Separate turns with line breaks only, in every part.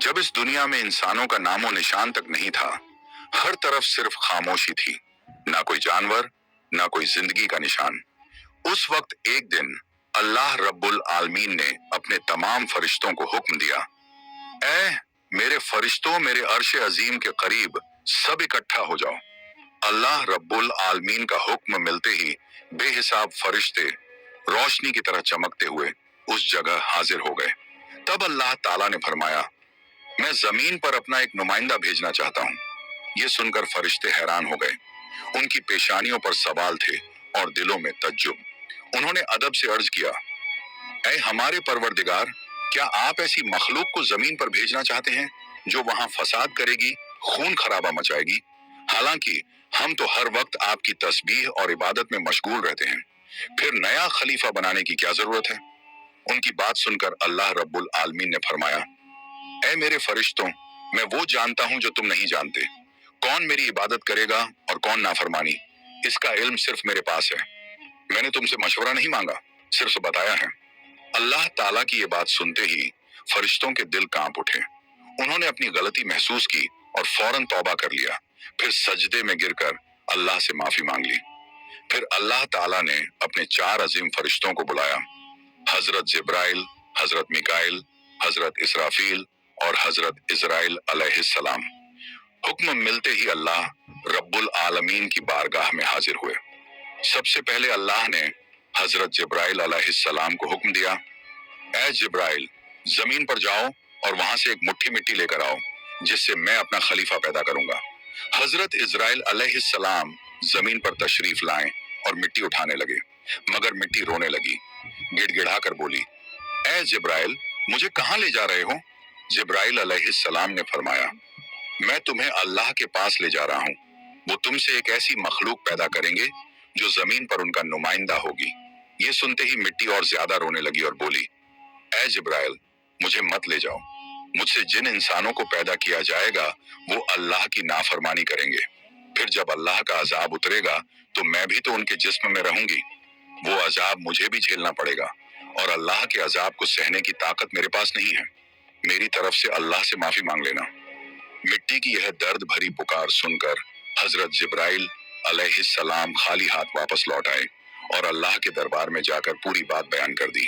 जब इस दुनिया में इंसानों का नामो निशान तक नहीं था, हर तरफ सिर्फ खामोशी थी। ना कोई जानवर, ना कोई जिंदगी का निशान। उस वक्त एक दिन अल्लाह रब्बुल आलमीन ने अपने तमाम फरिश्तों को हुक्म दिया, ऐ मेरे फरिश्तों, मेरे अर्श अजीम के करीब सब इकट्ठा हो जाओ। अल्लाह रब्बुल आलमीन का हुक्म मिलते ही बेहिसाब फरिश्ते रोशनी की तरह चमकते हुए उस जगह हाजिर हो गए। तब अल्लाह ताला ने फरमाया, मैं जमीन पर अपना एक नुमाइंदा भेजना चाहता हूँ। ये सुनकर फरिश्ते हैरान हो गए। उनकी पेशानियों पर सवाल थे और दिलों में तज्जुब। उन्होंने अदब से अर्ज किया, ऐ हमारे परवरदिगार, क्या आप ऐसी मखलूक को जमीन पर भेजना चाहते हैं जो वहां फसाद करेगी, खून खराबा मचाएगी? हालांकि हम तो हर वक्त आपकी तस्बीह और इबादत में मशगूल रहते हैं, फिर नया खलीफा बनाने की क्या जरूरत है? उनकी बात सुनकर अल्लाह रब्बुल आलमीन ने फरमाया, ऐ मेरे फरिश्तों, मैं वो जानता हूं जो तुम नहीं जानते। कौन मेरी इबादत करेगा और कौन नाफरमानी, इसका इल्म सिर्फ मेरे पास है। मैंने तुमसे मशवरा नहीं मांगा, सिर्फ बताया है। अल्लाह ताला की ये बात सुनते ही फरिश्तों के दिल कांप उठे। उन्होंने अपनी गलती महसूस की और फौरन तौबा कर लिया। फिर सजदे में गिरकर अल्लाह से माफी मांग ली। फिर अल्लाह ताला ने अपने 4 अजीम फरिश्तों को बुलाया, हजरत जिब्राइल, हजरत मिकाइल, हजरत इसराफील और हजरत इजराइल अलैहिस्सलाम। हुक्म मिलते ही अल्लाह रब्बुल आलमीन की बारगाह में हाजिर हुए। सबसे पहले अल्लाह ने हजरत जिब्राइल अलैहिस्सलाम को हुक्म दिया, ऐ जिब्राइल, जमीन पर जाओ और वहां से एक मुट्ठी मिट्टी लेकर आओ, जिससे मैं अपना खलीफा पैदा करूंगा। हजरत इजराइल अलैहिस्सलाम जमीन पर तशरीफ लाए और मिट्टी उठाने लगे, मगर मिट्टी रोने लगी। गिड़गिड़ाकर बोली, ऐ जिब्राइल, मुझे कहां ले जा रहे हो? जिब्राइल अलैहिस्सलाम ने फरमाया, मैं तुम्हें अल्लाह के पास ले जा रहा हूँ। वो तुमसे एक ऐसी मखलूक पैदा करेंगे जो जमीन पर उनका नुमाइंदा होगी। ये सुनते ही मिट्टी और ज्यादा रोने लगी और बोली, ऐ जिब्राइल, मुझे मत ले जाओ। मुझसे जिन इंसानों को पैदा किया जाएगा वो अल्लाह की नाफरमानी करेंगे। फिर जब अल्लाह का अजाब उतरेगा तो मैं भी तो उनके जिस्म में रहूंगी। वो अजाब मुझे भी झेलना पड़ेगा और अल्लाह के अजाब को सहने की ताकत मेरे पास नहीं है। मेरी तरफ से अल्लाह से माफी मांग लेना। मिट्टी की यह दर्द भरी पुकार सुनकर हजरत जिब्राइल अलैहिस्सलाम खाली हाथ वापस लौट आए और अल्लाह के दरबार में जाकर पूरी बात बयान कर दी।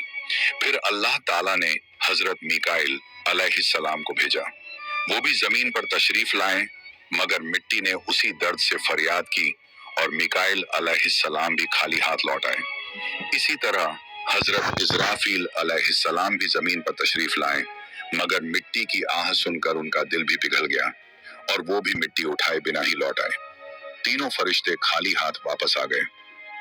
फिर अल्लाह ताला ने हजरत मिकाइल अलैहिस्सलाम को भेजा। वो भी जमीन पर तशरीफ लाए, मगर मिट्टी ने उसी दर्द से फरियाद की और मिकाइल अलैहिस्सलाम भी खाली हाथ लौट आए। इसी तरह हजरत इजराफील अलैहिस्सलाम भी जमीन पर तशरीफ लाए, मगर मिट्टी की आह सुनकर उनका दिल भी पिघल गया और वो भी मिट्टी उठाए बिना ही लौट आए। तीनों फरिश्ते खाली हाथ वापस आ गए।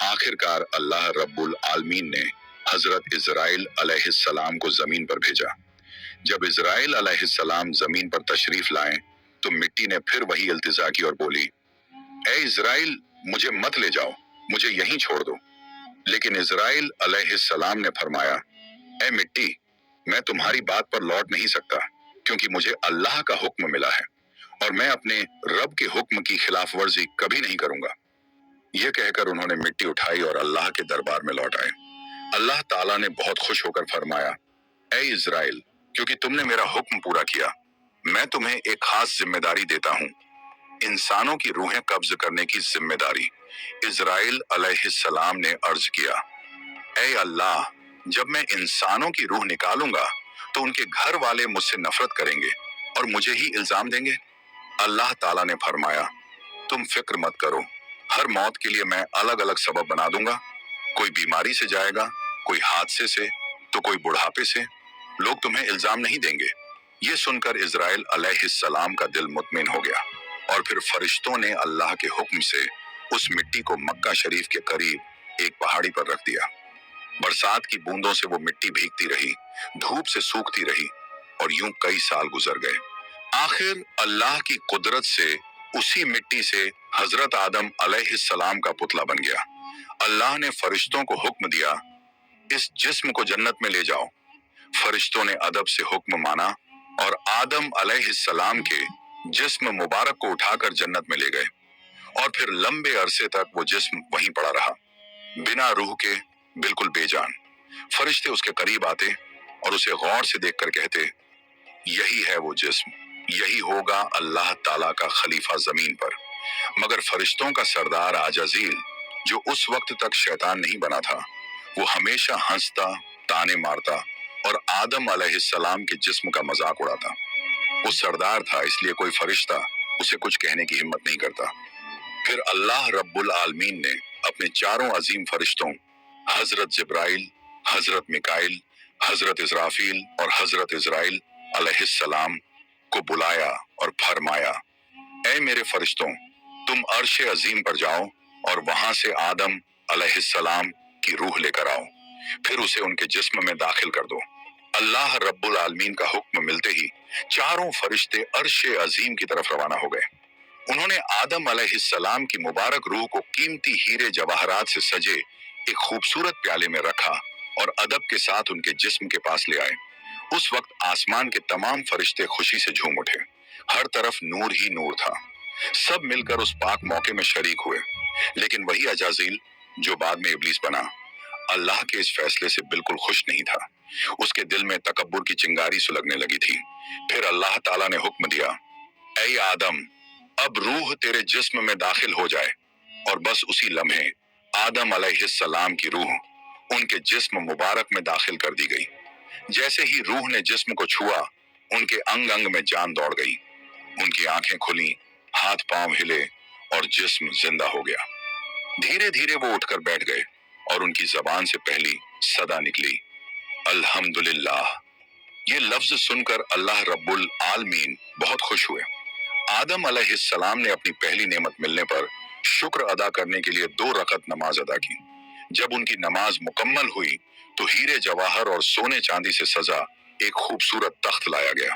आखिरकार अल्लाह रब्बुल आलमीन ने हजरत इजराइल अलैहिस्सलाम को जमीन पर भेजा। जब इजराइल अलैहिस्सलाम जमीन पर तशरीफ लाए तो मिट्टी ने फिर वही इल्तिजा की और बोली, ऐ इजराइल, मुझे मत ले जाओ, मुझे यहीं छोड़ दो। लेकिन इजराइल अलैहिस्सलाम ने फरमाया, ऐ मिट्टी, मैं तुम्हारी बात पर लौट नहीं सकता, क्योंकि मुझे अल्लाह का हुक्म मिला है और मैं अपने रब के हुक्म की खिलाफ वर्जी कभी नहीं करूंगा। यह कहकर उन्होंने मिट्टी उठाई और अल्लाह के दरबार में लौट आए। अल्लाह ताला ने बहुत खुश होकर फरमाया, ऐ इजराइल, क्योंकि तुमने मेरा हुक्म पूरा किया, मैं तुम्हें एक खास जिम्मेदारी देता हूँ, इंसानों की रूहें कब्ज करने की जिम्मेदारी। इजराइल अलैहिस्सलाम ने अर्ज किया, ऐ अल्लाह, जब मैं इंसानों की रूह निकालूंगा तो उनके घर वाले मुझसे नफरत करेंगे और मुझे ही इल्जाम देंगे। अल्लाह ताला ने फरमाया, तुम फिक्र मत करो, हर मौत के लिए मैं अलग अलग सबब बना दूंगा। कोई बीमारी से जाएगा, कोई हादसे से, तो कोई बुढ़ापे से। लोग तुम्हें इल्जाम नहीं देंगे। ये सुनकर इजराइल अलैहिस्सलाम का दिल मुतमिन हो गया और फिर फरिश्तों ने अल्लाह के हुक्म से उस मिट्टी को मक्का शरीफ के करीब एक पहाड़ी पर रख दिया। बरसात की बूंदों से वो मिट्टी भीगती रही, धूप से सूखती रही और यूं कई साल गुजर गए। आखिर अल्लाह की कुदरत से उसी मिट्टी से हजरत आदम अलैहिस्सलाम का पुतला बन गया। अल्लाह ने फरिश्तों को हुक्म दिया, इस जिस्म को जन्नत में ले जाओ। फरिश्तों ने अदब से हुक्म माना और आदम अलैहिस्सलाम के जिस्म मुबारक को उठाकर जन्नत में ले गए और फिर लंबे अरसे तक वो जिस्म वहीं पड़ा रहा, बिना रूह के, बिल्कुल बेजान। फरिश्ते उसके करीब आते और उसे गौर से देखकर कहते, यही है वो जिस्म, यही होगा अल्लाह ताला का खलीफा जमीन पर। मगर फरिश्तों का सरदार आजाजील, जो उस वक्त तक शैतान नहीं बना था, वो हमेशा हंसता, ताने मारता और आदम अलैहिस्सलाम के जिस्म का मजाक उड़ाता। वो सरदार था, इसलिए कोई फरिश्ता उसे कुछ कहने की हिम्मत नहीं करता। फिर अल्लाह रब्बुल आलमीन ने अपने चारों अजीम फरिश्तों हजरत जिब्राइल, हजरत मिकाइल, हजरत इजराफील और हजरत इजराइल अलैहिस्सलाम को बुलाया और फरमाया, ऐ मेरे फरिश्तों, तुम अर्श अजीम पर जाओ और वहां से आदम अलैहिस्सलाम की रूह लेकर आओ, फिर उसे उनके जिस्म में दाखिल कर दो। अल्लाह रब्बुल आलमीन का हुक्म मिलते ही चारों फरिश्ते अर्श अजीम की तरफ रवाना हो गए। उन्होंने आदम अलैहिस्सलाम की मुबारक रूह को कीमती हीरे जवाहरात से सजे एक खूबसूरत प्याले में रखा और अदब के साथ उनके जिस्म के पास ले आए। उस वक्त आसमान के तमाम फरिश्ते खुशी से झूम उठे। हर तरफ नूर ही नूर था। सब मिलकर उस पाक मौके में शरीक हुए। लेकिन वही अजाजील, जो बाद में इब्लीस बना, अल्लाह के इस फैसले से बिल्कुल खुश नहीं था। उसके दिल में तकब्बुर की चिंगारी सुलगने लगी थी। फिर अल्लाह ताला ने हुक्म दिया, ऐ आदम, अब रूह तेरे जिस्म में दाखिल हो जाए। और बस उसी लम्हे आदम अलैहिस्सलाम की रूह उनके जिस्म मुबारक में दाखिल कर दी गई। जैसे ही रूह ने जिस्म को छुआ, उनके अंग अंग में जान दौड़ गई। उनकी आंखें खुली, हाथ पांव हिले और जिस्म जिंदा हो गया। धीरे धीरे वो उठकर बैठ गए और उनकी जबान से पहली सदा निकली, अल्हम्दुलिल्लाह। ये लफ्ज सुनकर अल्लाह रब्बुल आलमीन बहुत खुश हुए। आदम अलैहिस्सलाम ने अपनी पहली नेमत मिलने पर शुक्र अदा करने के लिए 2 रकत नमाज अदा की। जब उनकी नमाज मुकम्मल हुई तो हीरे जवाहर और सोने चांदी से सजा एक खूबसूरत तख्त लाया गया।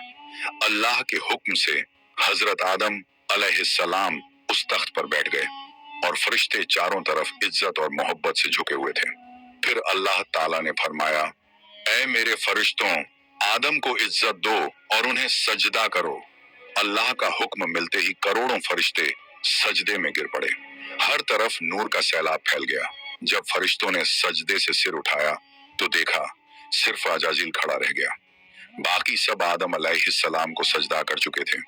अल्लाह के हुक्म से हजरत आदम अलैहिस्सलाम उस तख्त पर बैठ गए और फरिश्ते चारों तरफ इज्जत और मोहब्बत से झुके हुए थे। फिर अल्लाह ताला ने फरमाया, ऐ मेरे फरिश्तों, आदम को इज्जत दो और उन्हें सजदा करो। अल्लाह का हुक्म मिलते ही करोड़ों फरिश्ते सजदे में गिर पड़े। हर तरफ नूर का सैलाब फैल गया। जब फरिश्तों ने सजदे से सिर उठाया तो देखा सिर्फ अजाजील खड़ा रह गया। बाकी सब आदम अलैहिस्सलाम को सजदा कर चुके थे,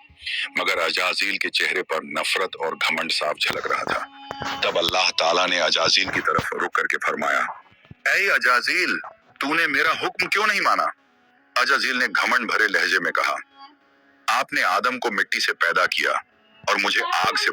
मगर अजाजील के चेहरे पर नफरत और घमंड साफ झलक रहा था। तब अल्लाह ताला ने अजाजील की तरफ रुक करके फरमाया, ऐ अजाजील, तूने मेरा हुक्म क्यों नहीं माना? अजाजील ने घमंड भरे लहजे में कहा, आपने आदम को मिट्टी से पैदा किया और मुझे आग से